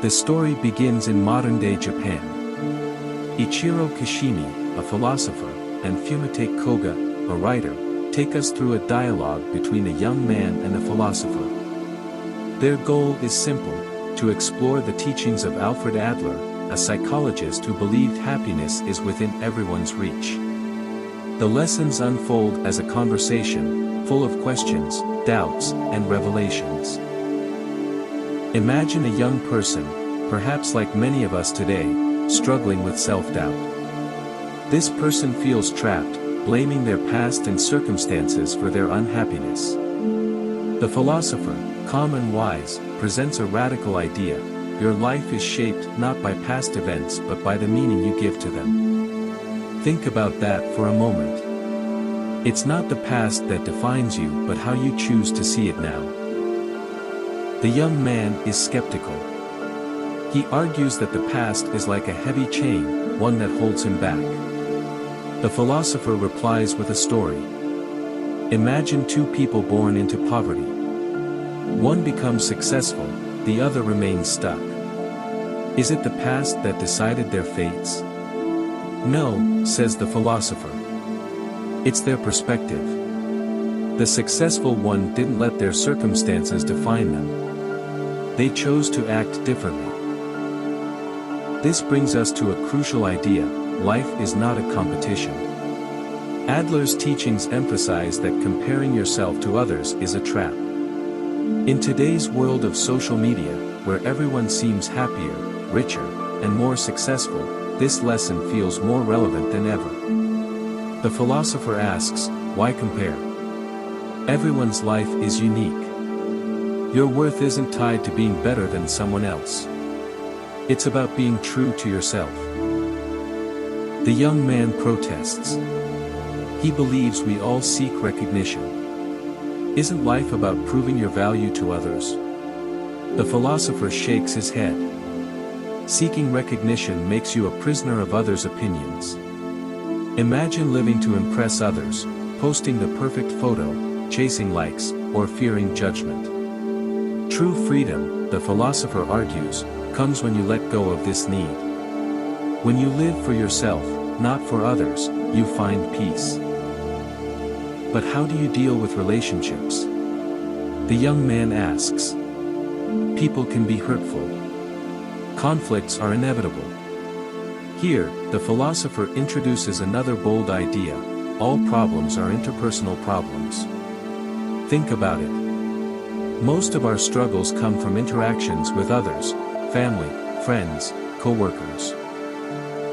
The story begins in modern-day Japan. Ichiro Kishimi, a philosopher, and Fumitake Koga, a writer, take us through a dialogue between a young man and a philosopher. Their goal is simple: to explore the teachings of Alfred Adler, a psychologist who believed happiness is within everyone's reach. The lessons unfold as a conversation, full of questions, doubts, and revelations. Imagine a young person, perhaps like many of us today, struggling with self-doubt. This person feels trapped, blaming their past and circumstances for their unhappiness. The philosopher, calm and wise, presents a radical idea: your life is shaped not by past events but by the meaning you give to them. Think about that for a moment. It's not the past that defines you but how you choose to see it now. The young man is skeptical. He argues that the past is like a heavy chain, one that holds him back. The philosopher replies with a story. Imagine two people born into poverty. One becomes successful, the other remains stuck. Is it the past that decided their fates? No, says the philosopher. It's their perspective. The successful one didn't let their circumstances define them. They chose to act differently. This brings us to a crucial idea: life is not a competition. Adler's teachings emphasize that comparing yourself to others is a trap. In today's world of social media, where everyone seems happier, richer, and more successful, this lesson feels more relevant than ever. The philosopher asks, why compare? Everyone's life is unique. Your worth isn't tied to being better than someone else. It's about being true to yourself. The young man protests. He believes we all seek recognition. Isn't life about proving your value to others? The philosopher shakes his head. Seeking recognition makes you a prisoner of others' opinions. Imagine living to impress others, posting the perfect photo, chasing likes, or fearing judgment. True freedom, the philosopher argues, comes when you let go of this need. When you live for yourself, not for others, you find peace. But how do you deal with relationships? The young man asks. People can be hurtful. Conflicts are inevitable. Here, the philosopher introduces another bold idea: all problems are interpersonal problems. Think about it. Most of our struggles come from interactions with others, family, friends, co-workers.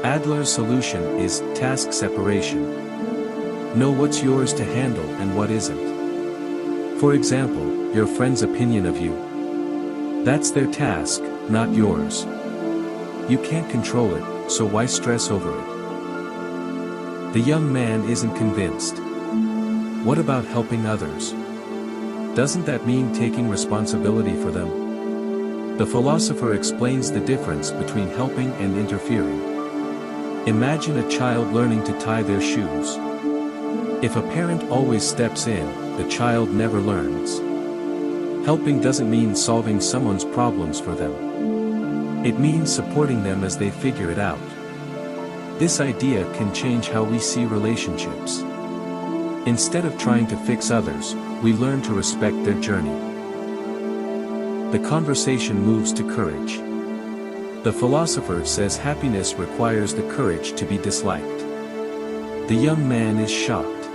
Adler's solution is task separation. Know what's yours to handle and what isn't. For example, your friend's opinion of you. That's their task, not yours. You can't control it, so why stress over it? The young man isn't convinced. What about helping others? Doesn't that mean taking responsibility for them? The philosopher explains the difference between helping and interfering. Imagine a child learning to tie their shoes. If a parent always steps in, the child never learns. Helping doesn't mean solving someone's problems for them. It means supporting them as they figure it out. This idea can change how we see relationships. Instead of trying to fix others, we learn to respect their journey. The conversation moves to courage. The philosopher says happiness requires the courage to be disliked. The young man is shocked.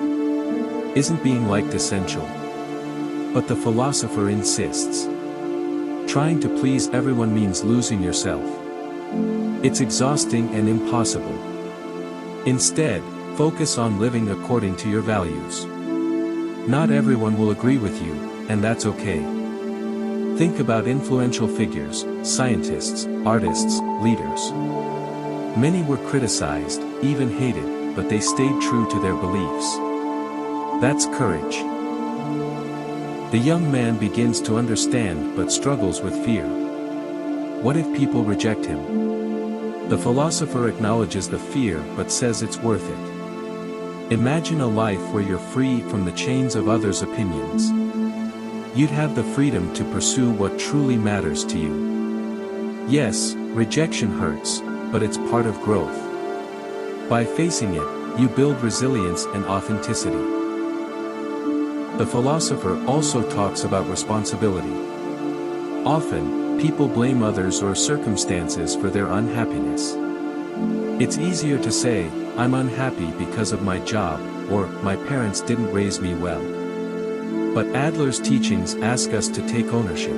Isn't being liked essential? But the philosopher insists. Trying to please everyone means losing yourself. It's exhausting and impossible. Instead, focus on living according to your values. Not everyone will agree with you, and that's okay. Think about influential figures, scientists, artists, leaders. Many were criticized, even hated, but they stayed true to their beliefs. That's courage. The young man begins to understand but struggles with fear. What if people reject him? The philosopher acknowledges the fear but says it's worth it. Imagine a life where you're free from the chains of others' opinions. You'd have the freedom to pursue what truly matters to you. Yes, rejection hurts, but it's part of growth. By facing it, you build resilience and authenticity. The philosopher also talks about responsibility. Often, people blame others or circumstances for their unhappiness. It's easier to say, "I'm unhappy because of my job," or "my parents didn't raise me well." But Adler's teachings ask us to take ownership.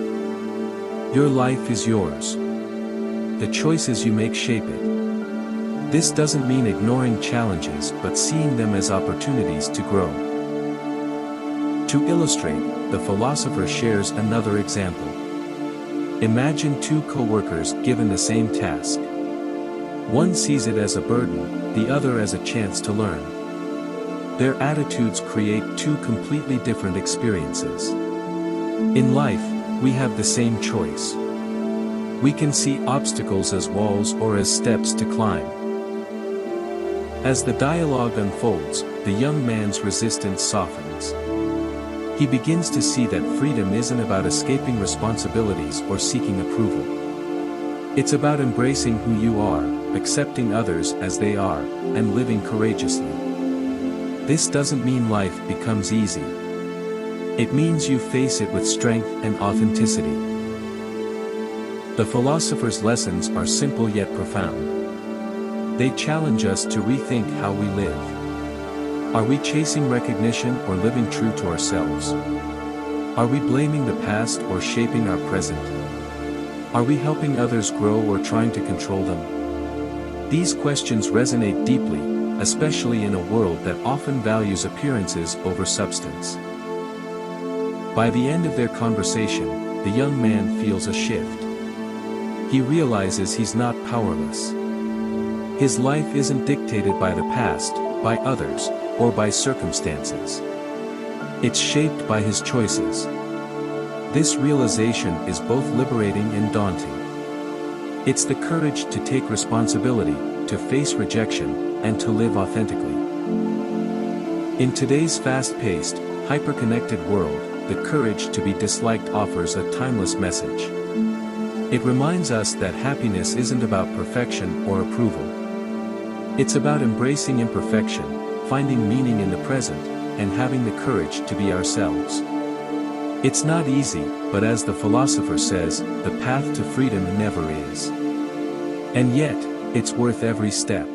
Your life is yours. The choices you make shape it. This doesn't mean ignoring challenges but seeing them as opportunities to grow. To illustrate, the philosopher shares another example. Imagine two co-workers given the same task. One sees it as a burden, the other as a chance to learn. Their attitudes create two completely different experiences. In life, we have the same choice. We can see obstacles as walls or as steps to climb. As the dialogue unfolds, the young man's resistance softens. He begins to see that freedom isn't about escaping responsibilities or seeking approval. It's about embracing who you are, accepting others as they are, and living courageously. This doesn't mean life becomes easy. It means you face it with strength and authenticity. The philosopher's lessons are simple yet profound. They challenge us to rethink how we live. Are we chasing recognition or living true to ourselves? Are we blaming the past or shaping our present? Are we helping others grow or trying to control them? These questions resonate deeply, especially in a world that often values appearances over substance. By the end of their conversation, the young man feels a shift. He realizes he's not powerless. His life isn't dictated by the past, by others, or by circumstances. It's shaped by his choices. This realization is both liberating and daunting. It's the courage to take responsibility, to face rejection, and to live authentically. In today's fast-paced, hyper-connected world, the courage to be disliked offers a timeless message. It reminds us that happiness isn't about perfection or approval. It's about embracing imperfection, finding meaning in the present, and having the courage to be ourselves. It's not easy, but as the philosopher says, the path to freedom never is. And yet, it's worth every step.